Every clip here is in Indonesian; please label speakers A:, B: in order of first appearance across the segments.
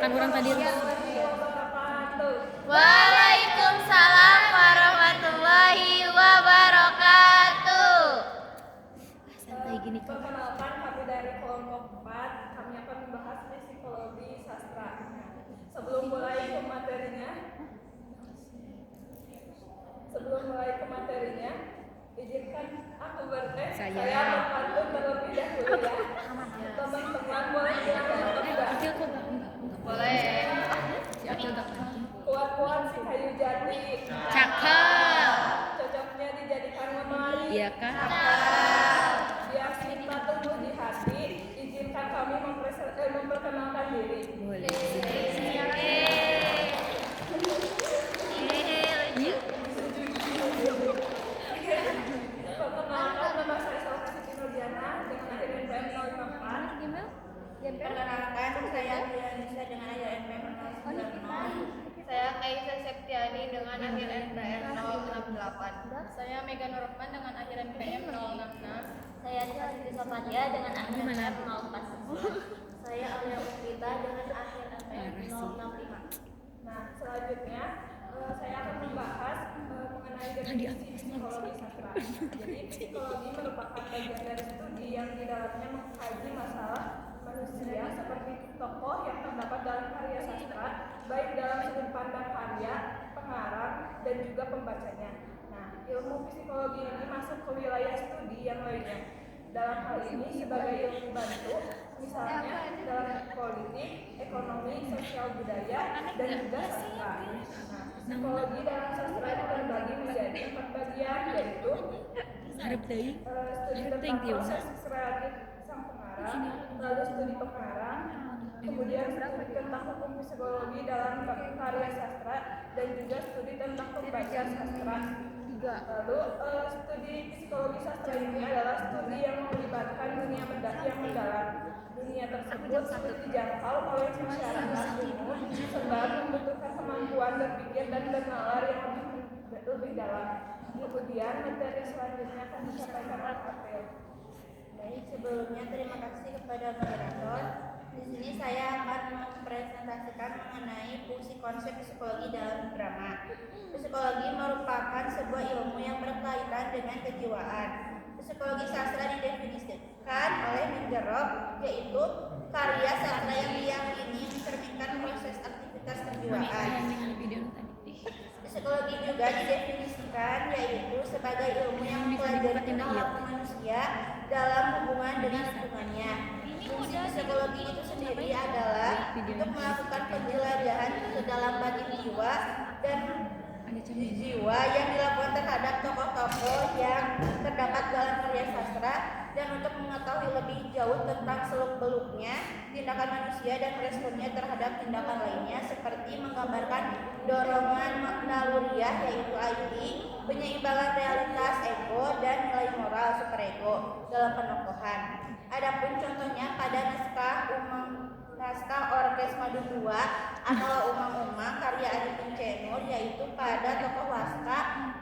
A: kan orang tadi.
B: Waalaikumsalam warahmatullahi wabarakatuh.
A: Santai gini kok.
C: Perkenalkan, kami dari kelompok 4. Kami akan membahas psikologi sastra. Sebelum mulai ke materinya, izinkan aku berteks. Saya berpantun terlebih dahulu ya. Teman-teman boleh bilang enggak?
A: Acil kok
B: Boleh.
A: si Acil gak
C: Kuat-kuat si kayu jati.
A: cakep.
C: Cocoknya dijadikan lemari.
A: Iya kan?
C: Biar cinta tumbuh di hati, izinkan kami memperkenalkan diri.
A: Boleh.
C: Perkenalkan, nama saya Salva Siti Nurdiana dengan akhir NPM 054.
D: Perkenalkan, saya Dianisa dengan akhir NPM 096.
B: Saya Kaisa Septiani dengan akhir NPM 068.
D: Saya Mega Nurrahman dengan akhir NPM 066.
E: Saya Ria Fitri Sapadia dengan akhir NPM 040. Saya Alia Mufita dengan akhir NPM 065.
C: Nah, selanjutnya saya akan membahas mengenai definisi psikologi sastra. Jadi, psikologi merupakan bagian dari studi yang di dalamnya mengkaji masalah manusia seperti tokoh yang terdapat dalam karya sastra, baik dalam sudut pandang karya, pengarang, dan juga pembacanya. Nah, ilmu psikologi ini masuk ke wilayah studi yang lainnya. Dalam hal ini sebagai ilmu bantu, misalnya dalam politik, ekonomi, sosial budaya, dan juga sastra. Nah, psikologi dalam sastra itu terbagi menjadi 4 bagian, yaitu
A: Harap deui.
C: studi tentang proses kreatif sang pengarang, lalu studi pengarang, kemudian studi tentang hukum psikologi dalam karya sastra, dan juga studi tentang pembaca sastra. Lalu studi psikologi sastra ini adalah studi yang melibatkan dunia yang mendalam. Dunia tersebut sulit dijangkau oleh masyarakat umum sebab membutuhkan kemampuan berpikir dan bernalar yang lebih dalam. Kemudian materi selanjutnya akan disampaikan oleh April.
D: Baik, sebelumnya terima kasih kepada moderator. Di sini saya akan mempresentasikan mengenai fungsi konsep psikologi dalam drama. Psikologi merupakan sebuah ilmu yang berkaitan dengan kejiwaan. Psikologi sastra didefinisikan oleh Mengerov, yaitu karya sastra yang diyakini mencerminkan proses aktivitas kejiwaan. Psikologi juga didefinisikan yaitu sebagai ilmu yang mempelajari perilaku manusia dalam hubungan dengan lingkungannya. Fungsi psikologi itu sendiri adalah untuk melakukan penjelajahan ke dalam batin jiwa dan jiwa yang dilakukan terhadap tokoh-tokoh yang terdapat dalam karya sastra, dan untuk mengetahui lebih jauh tentang seluk-beluknya tindakan manusia dan responnya terhadap tindakan lainnya, seperti menggambarkan dorongan naluriah yaitu ID, penyeimbangan realitas ego, dan nilai moral superego dalam penokohan. Adapun contohnya pada naskah Orkes Madu II atau Umang-Umang karya Adi Pincenur, yaitu pada tokoh Laska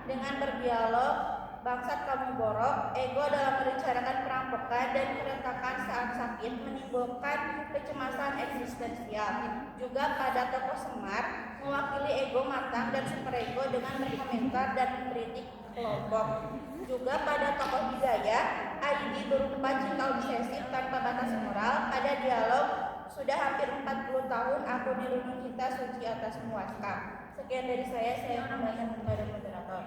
D: dengan berdialog, "Bangsat kamu borok, ego dalam merencanakan perampokan dan keretakan saat sakit menimbulkan kecemasan eksistensial." Juga pada tokoh Semar mewakili ego matang dan superego dengan berkomentar dan mengkritik kelompok. Juga pada tokoh Hidayah, Aidi berupa cinta obsesif tanpa batas moral pada dialog, "Sudah hampir 40 tahun aku dirundung cinta suci atas muaska." Sekian dari saya kembalikan kepada moderator.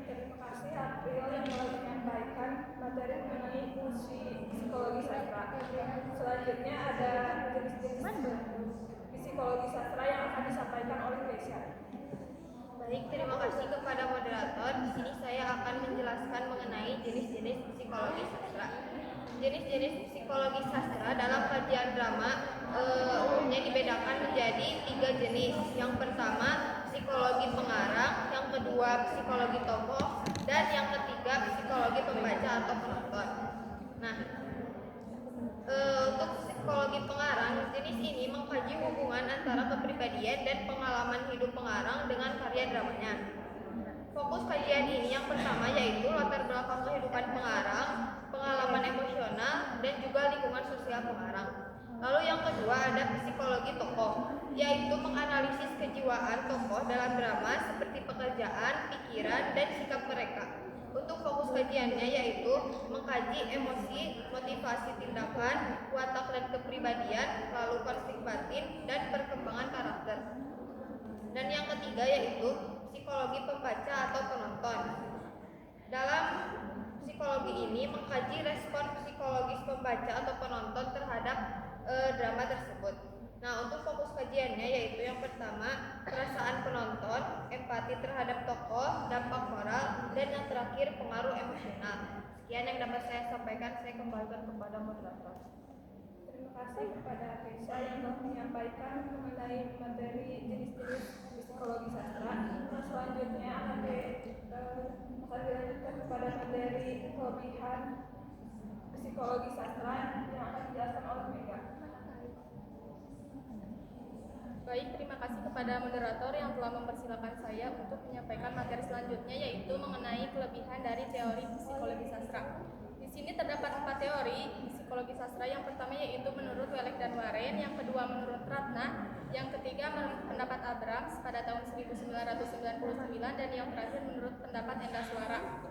C: Terima kasih April yang telah menyampaikan materi mengenai fungsi psikologi sastra. Selanjutnya ada jenis-jenis psikologi sastra yang akan disampaikan oleh Keisha.
B: Baik, terima kasih kepada moderator. Di sini saya akan menjelaskan mengenai jenis-jenis psikologi sastra. Jenis-jenis psikologi sastra dalam kajian drama umumnya dibedakan menjadi 3 jenis. Yang pertama, psikologi pengarang, yang kedua, psikologi tokoh, dan yang ketiga, psikologi pembaca atau penonton. Nah, untuk psikologi pengarang, jenis ini mengkaji hubungan antara kepribadian dan pengalaman hidup pengarang dengan karya dramanya. Fokus kajian ini yang pertama yaitu latar belakang kehidupan pengarang, pengalaman emosional, dan juga lingkungan sosial pengarang. Lalu yang kedua ada terhadap psikologi tokoh, yaitu menganalisis kejiwaan tokoh dalam drama seperti pekerjaan, pikiran, dan sikap mereka. Untuk fokus kajiannya yaitu mengkaji emosi, motivasi tindakan, watak dan kepribadian, lalu konflik batin, dan perkembangan karakter. Dan yang ketiga yaitu psikologi pembaca atau penonton. Dalam psikologi ini mengkaji respon psikologis pembaca atau penonton terhadap drama tersebut. Nah, untuk fokus kajiannya yaitu yang pertama perasaan penonton, empati terhadap tokoh, dampak moral, dan yang terakhir pengaruh emosional. Sekian yang dapat saya sampaikan, saya kembalikan kepada moderator.
C: Terima kasih kepada Keisha yang telah menyampaikan mengenai materi jenis-jenis psikologi sastra. Selanjutnya akan dilanjutkan kepada materi kelebihan psikologi sastra yang akan dijelaskan oleh Mega.
F: Baik, terima kasih kepada moderator yang telah mempersilakan saya untuk menyampaikan materi selanjutnya, yaitu mengenai kelebihan dari teori psikologi sastra. Di sini terdapat 4 teori psikologi sastra. Yang pertama yaitu menurut Welek dan Waren, yang kedua menurut Ratna, yang ketiga menurut pendapat Abrams pada tahun 1999, dan yang terakhir menurut pendapat Endaswara.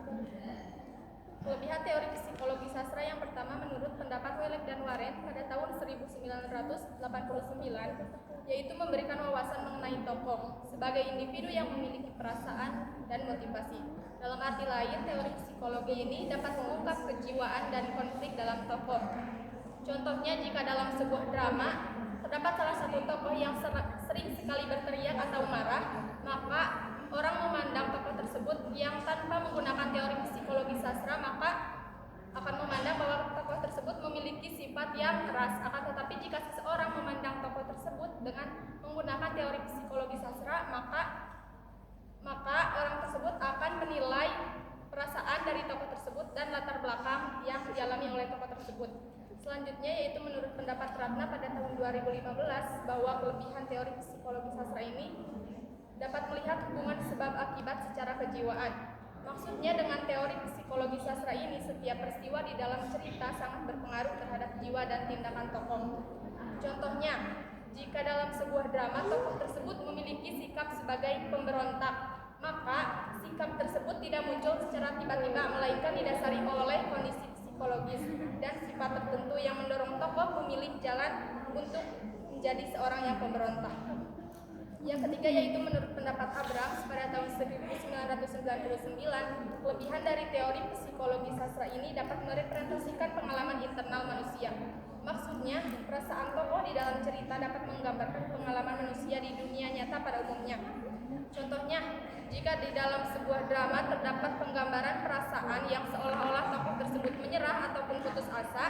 F: Kelebihan teori psikologi sastra yang pertama menurut pendapat Welek dan Waren pada tahun 1989, yaitu memberikan wawasan mengenai tokoh sebagai individu yang memiliki perasaan dan motivasi. Dalam arti lain, teori psikologi ini dapat mengungkap kejiwaan dan konflik dalam tokoh. Contohnya, jika dalam sebuah drama terdapat salah satu tokoh yang sering sekali berteriak atau marah, maka orang memandang tokoh tersebut yang tanpa menggunakan teori psikologi sastra maka akan memandang bahwa tokoh tersebut memiliki sifat yang keras. Akan tetapi jika seseorang memandang tokoh tersebut dengan menggunakan teori psikologi sastra, maka orang tersebut akan menilai perasaan dari tokoh tersebut dan latar belakang yang dialami oleh tokoh tersebut. Selanjutnya yaitu menurut pendapat Ratna pada tahun 2015 bahwa kelebihan teori psikologi sastra ini dapat melihat hubungan sebab akibat secara kejiwaan. Maksudnya dengan teori psikologi sastra ini, setiap peristiwa di dalam cerita sangat berpengaruh terhadap jiwa dan tindakan tokoh. Contohnya, jika dalam sebuah drama tokoh tersebut memiliki sikap sebagai pemberontak, maka sikap tersebut tidak muncul secara tiba-tiba, melainkan didasari oleh kondisi psikologis dan sifat tertentu yang mendorong tokoh memilih jalan untuk menjadi seorang yang pemberontak. Yang ketiga yaitu menurut pendapat Abrams pada tahun 1999, kelebihan dari teori psikologi sastra ini dapat merepresentasikan pengalaman internal manusia. Maksudnya, perasaan tokoh di dalam cerita dapat menggambarkan pengalaman manusia di dunia nyata pada umumnya. Contohnya, jika di dalam sebuah drama terdapat penggambaran perasaan yang seolah-olah tokoh tersebut menyerah ataupun putus asa,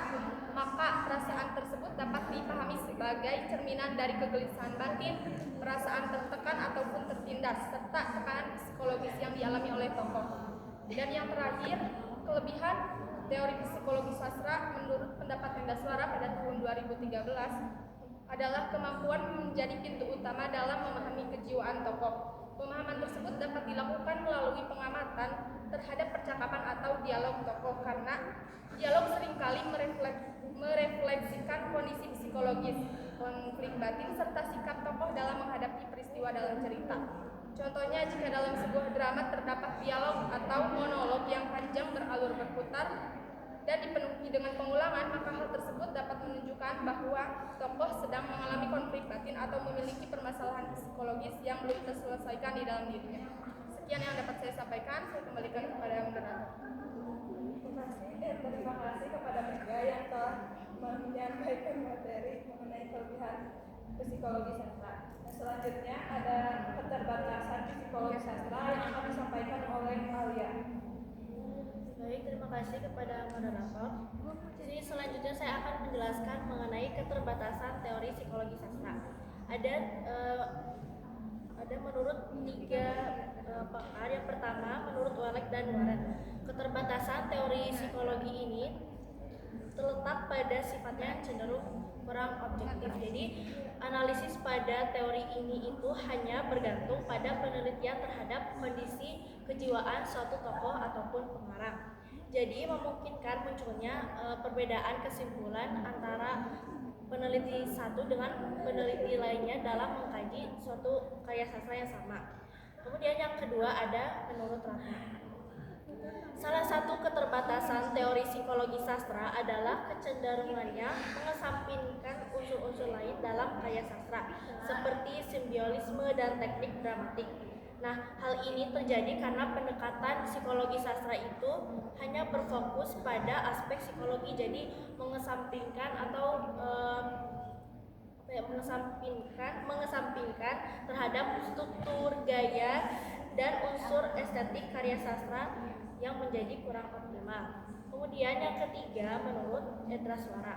F: maka perasaan tersebut dapat dipahami sebagai cerminan dari kegelisahan batin, perasaan tertekan ataupun tertindas, serta tekanan psikologis yang dialami oleh tokoh. Dan yang terakhir, kelebihan teori psikologi sastra menurut pendapat Endaswara pada tahun 2013 adalah kemampuan menjadi pintu utama dalam memahami kejiwaan tokoh. Pemahaman tersebut dapat dilakukan melalui pengamatan terhadap percakapan atau dialog tokoh, karena dialog seringkali merefleksikan kondisi psikologis, konflik batin, serta sikap tokoh dalam menghadapi peristiwa dalam cerita. Contohnya, jika dalam sebuah drama terdapat dialog atau monolog yang panjang beralur berputar dan dipenuhi dengan pengulangan, maka hal tersebut dapat menunjukkan bahwa tokoh sedang mengalami konflik batin atau memiliki permasalahan psikologis yang belum terselesaikan di dalam dirinya. Sekian yang dapat saya sampaikan, saya kembalikan kepada moderator.
C: Terima kasih kepada Mega yang telah menyampaikan materi mengenai kelebihan psikologi sastra. Selanjutnya ada keterbatasan psikologi sastra yang akan disampaikan oleh Alia.
E: Baik, terima kasih kepada moderator. Jadi selanjutnya saya akan menjelaskan mengenai keterbatasan teori psikologi sastra. Ada menurut 3 pakar. Yang pertama menurut Welek dan Waren. Keterbatasan teori psikologi ini terletak pada sifatnya yang cenderung kurang objektif. Jadi analisis pada teori ini itu hanya bergantung pada penelitian terhadap kondisi kejiwaan suatu tokoh ataupun pengarang. Jadi memungkinkan munculnya perbedaan kesimpulan antara penelitian peneliti satu dengan peneliti lainnya dalam mengkaji suatu karya sastra yang sama. Kemudian yang kedua ada menurut Ratna. Salah satu keterbatasan teori psikologi sastra adalah kecenderungannya mengesampingkan unsur-unsur lain dalam karya sastra, seperti simbiolisme dan teknik dramatik. Nah, hal ini terjadi karena pendekatan psikologi sastra itu hanya berfokus pada aspek psikologi, jadi mengesampingkan atau mengesampingkan terhadap struktur, gaya, dan unsur estetik karya sastra yang menjadi kurang optimal. Kemudian yang ketiga, menurut Edra Suara,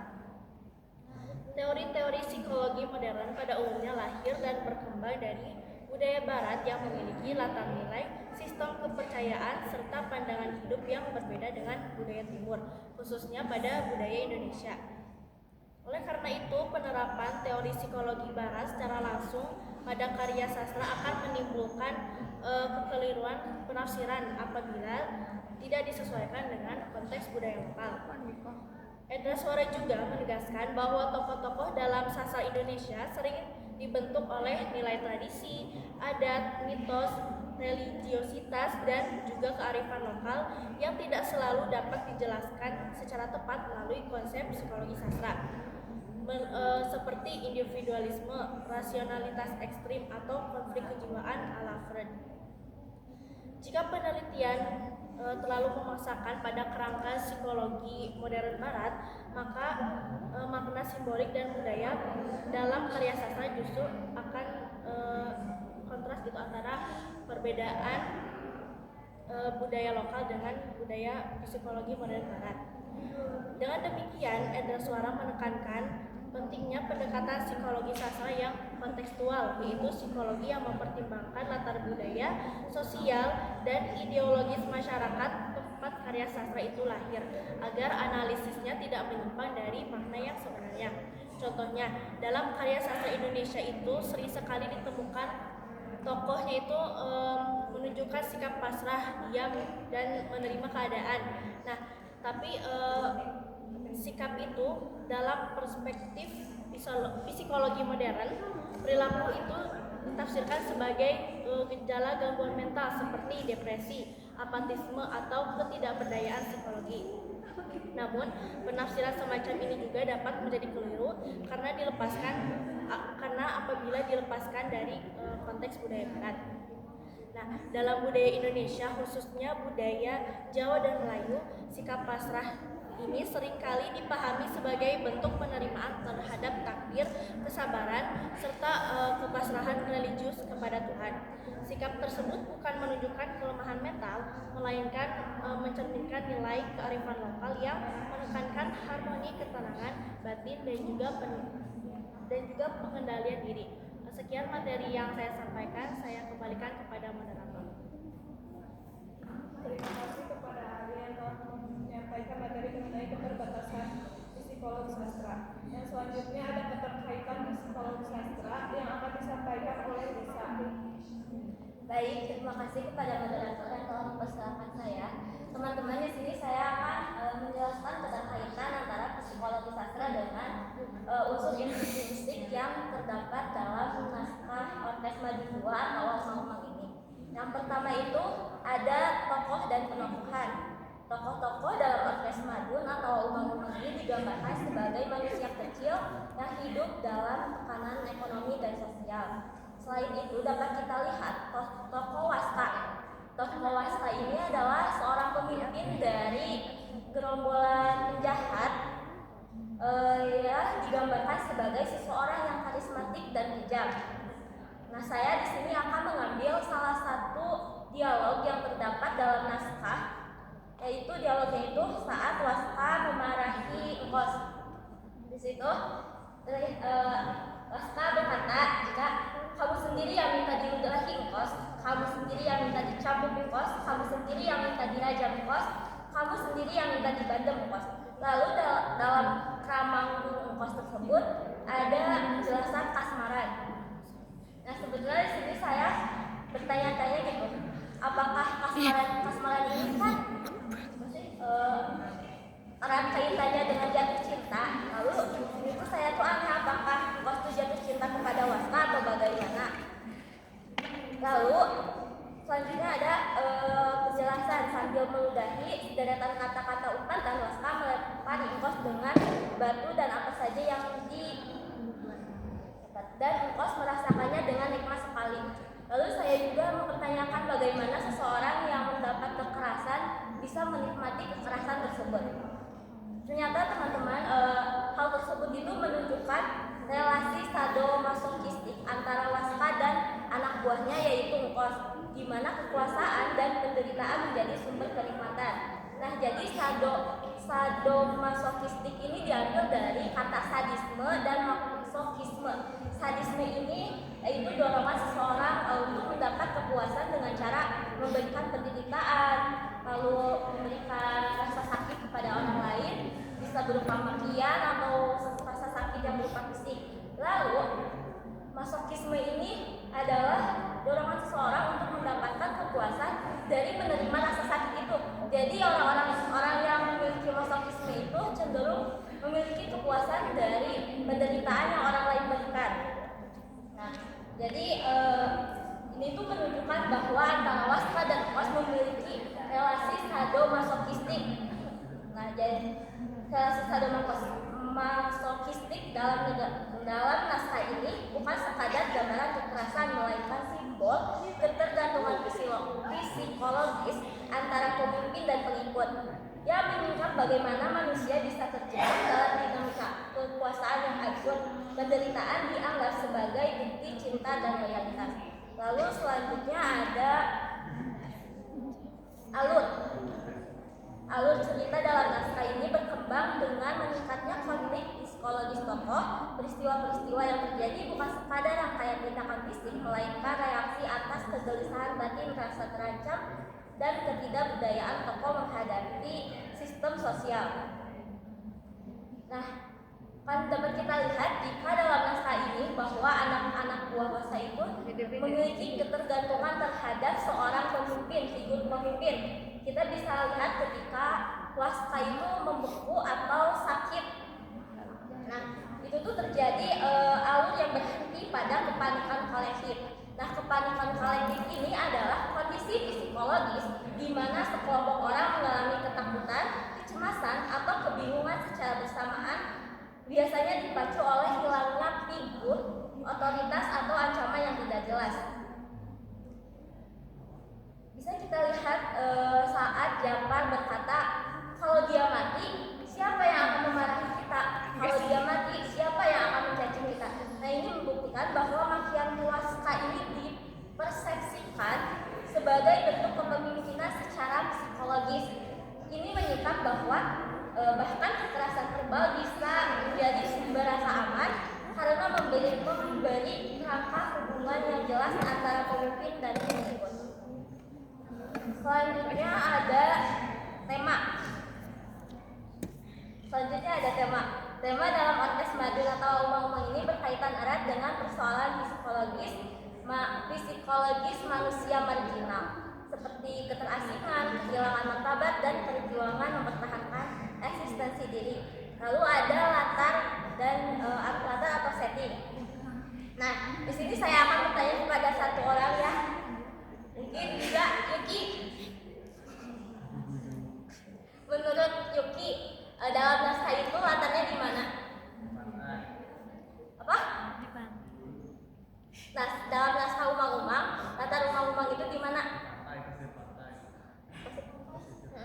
E: teori-teori psikologi modern pada umumnya lahir dan berkembang dari budaya barat yang memiliki latar nilai, sistem kepercayaan, serta pandangan hidup yang berbeda dengan budaya timur, khususnya pada budaya Indonesia. Oleh karena itu, penerapan teori psikologi barat secara langsung pada karya sastra akan menimbulkan kekeliruan penafsiran apabila tidak disesuaikan dengan konteks budaya lokal. Edra Suara juga menegaskan bahwa tokoh-tokoh dalam sastra Indonesia sering dibentuk oleh nilai tradisi, adat, mitos, religiositas, dan juga kearifan lokal yang tidak selalu dapat dijelaskan secara tepat melalui konsep psikologi sastra, seperti individualisme, rasionalitas ekstrim, atau konflik kejiwaan ala Freud. Jika penelitian terlalu memaksakan pada kerangka psikologi modern barat, maka makna simbolik dan budaya dalam karya sastra justru akan kontras gitu antara perbedaan budaya lokal dengan budaya psikologi modern barat. Dengan demikian, Edra Suara menekankan pentingnya pendekatan psikologi sastra yang kontekstual, yaitu psikologi yang mempertimbangkan latar budaya, sosial, dan ideologis masyarakat tempat karya sastra itu lahir, agar analisisnya tidak menyimpang dari makna yang sebenarnya. Contohnya, dalam karya sastra Indonesia itu sering sekali ditemukan tokohnya itu menunjukkan sikap pasrah, diam, dan menerima keadaan. Nah, tapi sikap itu dalam perspektif psikologi modern, perilaku itu ditafsirkan sebagai gejala gangguan mental seperti depresi, apatisme, atau ketidakberdayaan psikologi. Namun, penafsiran semacam ini juga dapat menjadi keliru karena apabila dilepaskan dari konteks budaya barat. Nah, dalam budaya Indonesia, khususnya budaya Jawa dan Melayu, sikap pasrah ini seringkali dipahami sebagai bentuk penerimaan terhadap takdir, kesabaran, serta kepasrahan religius kepada Tuhan. Sikap tersebut bukan menunjukkan kelemahan mental, melainkan mencerminkan nilai kearifan lokal yang menekankan harmoni ketenangan batin dan juga pengendalian diri. Sekian materi yang saya sampaikan, saya kembalikan kepada moderator.
C: Terima kasih kepada ahli yang telah menyampaikan materi mengenai keterbatasan psikologi sastra. Yang selanjutnya ada keterkaitan psikologi sastra yang akan disampaikan oleh Lisa.
G: Baik, terima kasih kepada moderator yang telah mempersilahkan saya. Teman-teman, di sini saya akan menjelaskan keterkaitan antara psikologi sastra dengan unsur individualistik yang terdapat dalam naskah Orkes Madu II atau Awal ini. Yang pertama itu ada tokoh dan penokohan. Tokoh-tokoh dalam Orkes Madun atau Umang-Umang ini digambarkan sebagai manusia kecil yang hidup dalam tekanan ekonomi dan sosial. Selain itu dapat kita lihat tokoh Wasta. Tokoh Wasta ini adalah seorang pemimpin dari gerombolan penjahat yang digambarkan sebagai seseorang yang karismatik dan kejam. Nah, saya di sini akan mengambil salah satu dialog yang terdapat dalam naskah, yaitu dialognya itu saat Wasta memarahi Engkos. Di situ Wasta berkata, jika kamu sendiri yang minta diludahi Engkos, kamu sendiri yang minta dicambuk Engkos, kamu sendiri yang minta dirajam Engkos, kamu sendiri yang minta dibandem Engkos. Lalu dalam Kramang Engkos tersebut ada penjelasan kasmaran. Nah, sebetulnya di sini saya bertanya-tanya gitu, apakah kasmaran ini kan erat kaitannya dengan jatuh cinta? Lalu itu saya tuh aneh, apakah pada waska atau bagaimana. Lalu selanjutnya ada penjelasan sambil meludahi deretan kata-kata Unpad dan waska melempar Engkos dengan batu dan apa saja yang dan Engkos merasakannya dengan nikmat sekali. Lalu saya juga mempertanyakan bagaimana seseorang yang mendapat kekerasan bisa menikmati kekerasan tersebut. Ternyata teman-teman, hal tersebut itu menunjukkan relasi sadomasokistik antara waska dan anak buahnya yaitu Engkos, di mana kekuasaan dan penderitaan menjadi sumber kenikmatan. Nah, jadi sadomasokistik ini diambil dari kata sadisme dan masokisme. Sadisme ini itu dorongan seseorang untuk mendapat kepuasan dengan cara memberikan penderitaan, lalu memberikan rasa sakit kepada orang lain, bisa berupa makian atau rasa sakit yang berupa fisik. Lalu masokisme ini adalah dorongan seseorang untuk mendapatkan kepuasan dari menerima rasa sakit itu. Jadi orang yang memiliki masokisme itu cenderung memiliki kepuasan dari penderitaan yang orang lain berikan. Nah, jadi ini tuh menunjukkan bahwa antara waska dan Engkos memiliki relasi sadomasokistik. Nah, jadi relasi sadomasokistik dalam naskah ini bukan sekadar gambaran kekerasan, melainkan simbol ketergantungan psikologis antara pemimpin dan pengikut yang mengungkap bagaimana manusia bisa terjebak dalam dinamika kekuasaan yang absurd. Penderitaan dianggap sebagai bukti cinta dan loyalitas. Lalu selanjutnya ada alur cerita dalam naskah ini berkembang dengan meningkatnya konflik psikologis tokoh. Peristiwa-peristiwa yang terjadi bukan sekadar rangkaian tindakan fisik, melainkan reaksi atas kegelisahan batin, rasa terancam, dan ketidakbudayaan tokoh menghadapi sistem sosial. Nah, kan dapat kita lihat jika dalam naskah ini bahwa anak-anak buah waska itu memiliki ketergantungan terhadap seorang pemimpin, figur pemimpin. Kita bisa lihat ketika waska itu membeku atau sakit. Nah, itu tuh terjadi alur yang berhenti pada kepanikan kolektif. Nah, kepanikan kolektif ini adalah kondisi psikologis di mana sekelompok orang mengalami ketakutan, kecemasan, atau kebingungan secara bersamaan, biasanya dipacu oleh hilangnya figur, otoritas, atau ancaman yang tidak jelas. Bisa kita lihat saat Jafar berkata, kalau dia mati, siapa yang akan memarahi kita? Kalau dia mati, siapa yang akan mencaci kita? Nah, ini membuktikan bahwa makian waska ini dipersepsikan sebagai bentuk kepemimpinan secara psikologis. Ini menyingkap bahwa bahkan kekerasan verbal bisa menjadi sumber rasa aman karena memberi rangka hubungan yang jelas antara pemimpin dan pengikut. Selanjutnya ada tema. Tema dalam orkes Madun atau Umang-Umang ini berkaitan erat dengan persoalan psikologis manusia marginal, seperti keterasingan, kehilangan martabat, dan perjuangan mempertahankan eksistensi diri. Lalu ada latar atau setting. Nah, di sini saya akan bertanya kepada satu orang ya. Mungkin juga Yuki. Menurut Yuki, dalam naskah itu latarnya di mana? Apa? Nah, dalam naskah Umang-Umang, latar Umang-Umang itu di mana?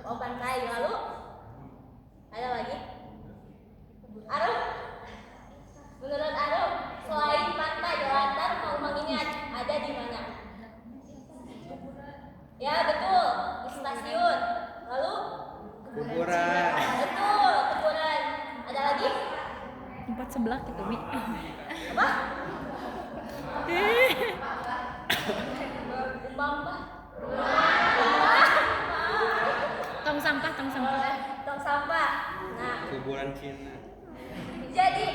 G: Oh, pantai. Lalu ada lagi? Arum? Menurut Arum, selain pantai, latar Umang-Umang ini ada di mana? Ya, betul, di stasiun. Lalu?
H: Kuburan.
G: Betul, kuburan. Ada lagi?
A: Tempat sebelah gitu, Mi.
G: Apa? Bamba.
A: Tong sampah.
G: Tong sampah. Nah,
H: Kuburan Cina.
G: jadi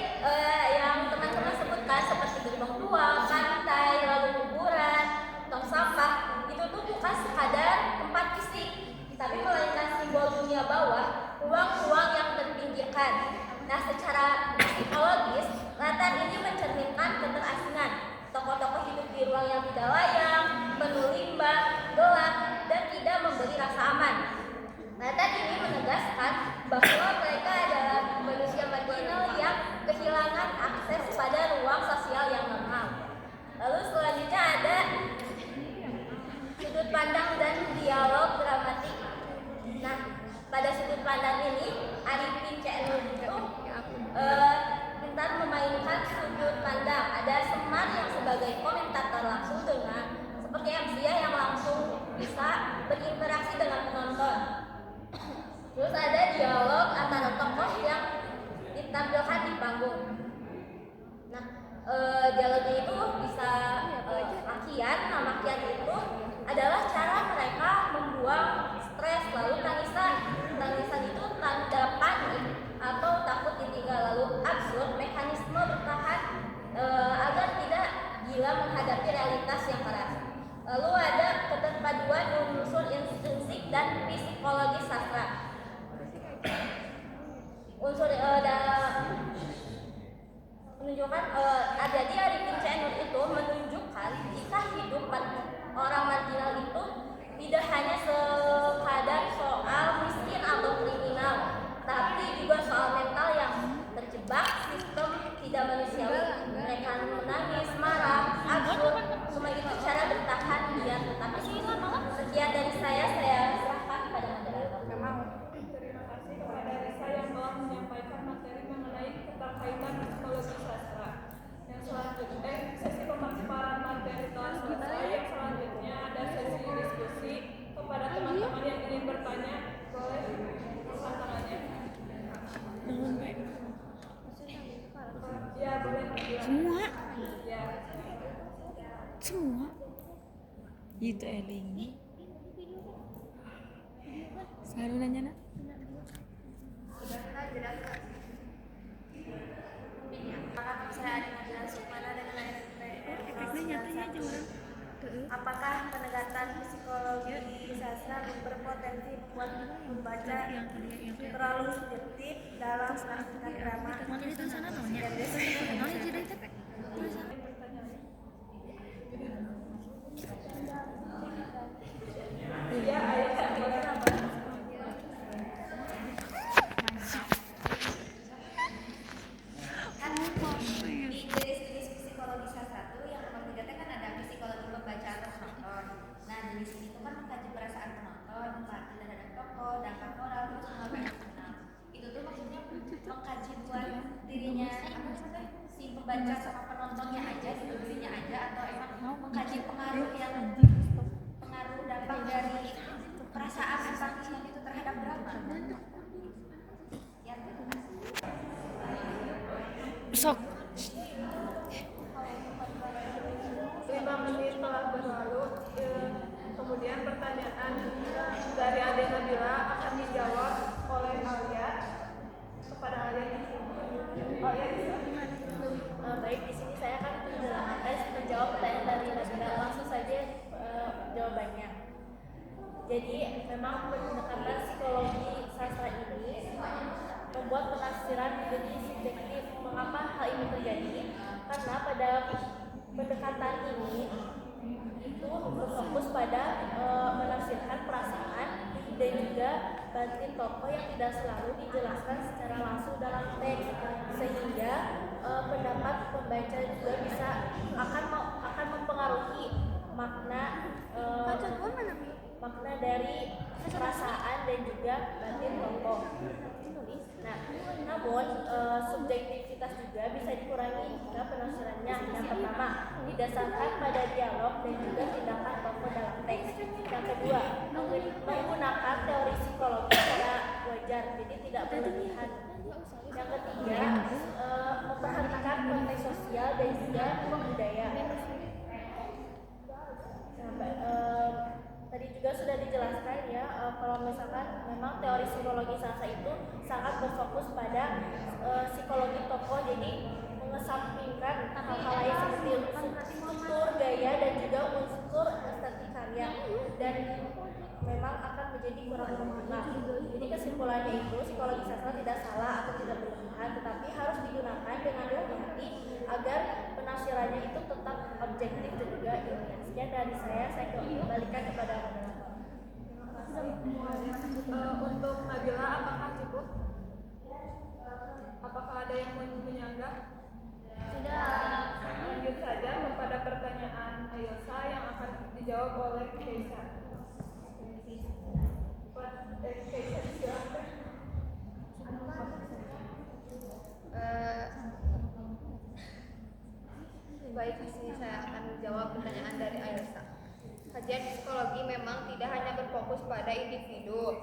G: yang teman-teman sebutkan seperti gerbang tua, pantai, lalu kuburan, tong sampah, itu tuh bukan sekadar tempat fisik, tapi melainkan simbol dunia bawah, ruang-ruang yang terpinggirkan. Nah, secara psikologis, latar ini mencerminkan keterasingan. dialognya itu bisa makian. Nah, makian itu adalah cara mereka membuang stres, lalu tangisan. Tangisan itu tanda panik atau takut ditinggal, lalu absurd, mekanisme bertahan agar tidak gila menghadapi realitas yang keras. Lalu ada keterpaduan unsur intrinsik dan psikologi sastra. Unsur menunjukkan jadi Arifin C. Nur itu menunjukkan kisah hidup orang marginal itu tidak hanya sekadar soal miskin atau kriminal, tapi juga soal mental yang terjebak sistem tidak manusiawi. Mereka menangis, marah, absurd, semua itu cara bertahan biar tetap hidup. Sekian dari saya serahkan kepada moderator.
C: Terima kasih kepada Risa yang telah menyampaikan materi mengenai keterkaitan psikologi sastra. Yang selanjutnya, sesi pemaparan materi telah selesai. Yang selanjutnya ada sesi diskusi. Kepada teman-teman yang ingin bertanya, boleh angkat tangannya. Ya, boleh.
A: Semua.
C: Ya.
A: Semua. Itu Eling. Selalu nanya nak.
D: Apakah pendekatan psikologi sastra berpotensi membuat pembaca terlalu subjektif dalam melakukan drama?
C: Ya, ayo boleh.
D: Di jenis-jenis psikologi sastra itu yang nomor 3 kan ada psikologi pembaca atau penonton. Nah, jenis ini tuh kan mengkaji perasaan penonton, arti terhadap tokoh, dampak moral, terus mengapa emosional. Itu tuh maksudnya mengkaji buat dirinya si pembaca sama penontonnya aja, si dirinya aja, atau emang mengkaji pengaruh dampak dari perasaan empati itu terhadap drama. Ya,
A: Sok.
C: 5 menit telah berlalu. Kemudian pertanyaan dari Ade Nabila akan dijawab oleh Alia. Kepada Alia.
E: Baik, di sini saya akan menjawab pertanyaan dari Nabila. Langsung saja jawabannya. Jadi memang pendekatan psikologi sastra ini membuat penafsiran menjadi subjektif. Mengapa hal ini terjadi? Karena pada pendekatan ini itu berfokus pada menafsirkan perasaan dan juga batin tokoh yang tidak selalu dijelaskan secara langsung dalam teks, sehingga pendapat pembaca juga bisa akan mempengaruhi makna dari perasaan dan juga batin tokoh. Nah, namun subjektivitas juga bisa dikurangi jika penafsirannya yang pertama didasarkan pada dialog dan juga tindakan tokoh dalam teks. Yang kedua, menggunakan teori psikologi secara wajar, jadi tidak berlebihan. Yang ketiga, memperhatikan konteks sosial dan juga budaya. Tadi juga sudah dijelaskan ya, kalau misalkan memang teori psikologi sastra itu sangat berfokus pada psikologi tokoh, jadi mengesampingkan hal-hal lain seperti struktur gaya dan juga unsur estetik karya, dan memang akan menjadi kurang bermakna. Jadi kesimpulannya itu psikologi sastra tidak salah atau tidak berlebihan, tetapi harus digunakan dengan hati-hati agar penafsirannya itu tetap objektif dan juga ilmiah. Sekian dari saya kembalikan kepada moderator.
C: Untuk Nabila, apakah cukup? Apakah ada yang mau menyanggah?
G: Sudah.
C: Lanjut saja kepada pertanyaan Ayosa yang akan dijawab oleh Keisha. Keisha, silakan.
B: Baik, di sini saya akan menjawab pertanyaan dari Ayosa. Kajian psikologi memang tidak hanya berfokus pada individu,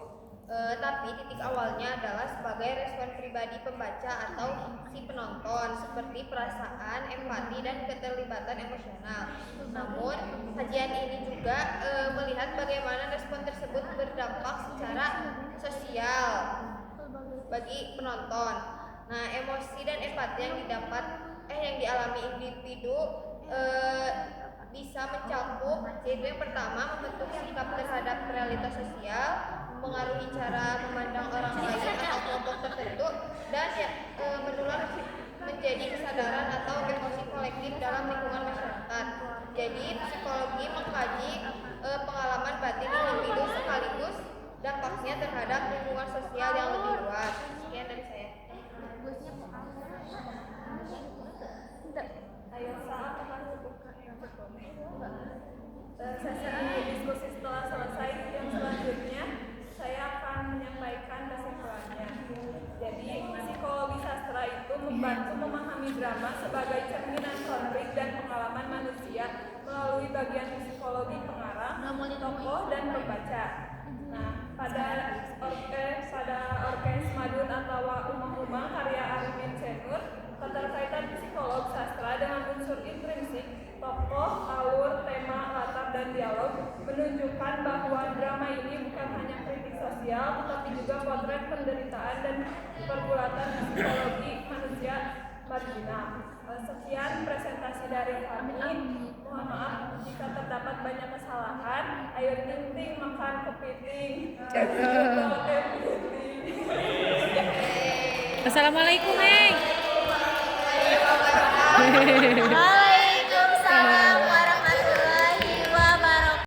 B: Tapi titik awalnya adalah sebagai respon pribadi pembaca atau si penonton seperti perasaan, empati, dan keterlibatan emosional. Namun, kajian ini juga melihat bagaimana respon tersebut berdampak secara sosial bagi penonton. Nah, emosi dan empati yang dialami individu bisa mencakup, yaitu yang pertama membentuk sikap terhadap realitas sosial, mengaruhi cara memandang orang lain atau kelompok tertentu, dan menular menjadi kesadaran atau emosi kolektif dalam lingkungan masyarakat. Jadi psikologi mengkaji pengalaman batin individu sekaligus dampaknya terhadap lingkungan sosial yang lebih luas. Sekian dari saya.
C: Ayo saat akan sesi diskusi setelah selesai. Yang selanjutnya saya akan menyampaikan kesimpulannya. Jadi psikologi sastra itu membantu memahami drama sebagai cerminan konflik dan pengalaman manusia melalui bagian psikologi pengarang, tokoh, dan pembaca. Nah, pada orkes Madun atau Umang-Umang karya Arifin Senur, keterkaitan psikolog sastra dengan unsur intrinsik, tokoh, alur, tema, latar, dan dialog menunjukkan bahwa drama ini bukan hanya kritik sosial, tetapi juga potret penderitaan dan pergulatan psikologi manusia marginal. Sekian presentasi dari kami. Mohon maaf jika terdapat banyak kesalahan. Ayo ting-ting makan kepiting.
A: Assalamualaikum, Neng.
B: Waalaikumsalam.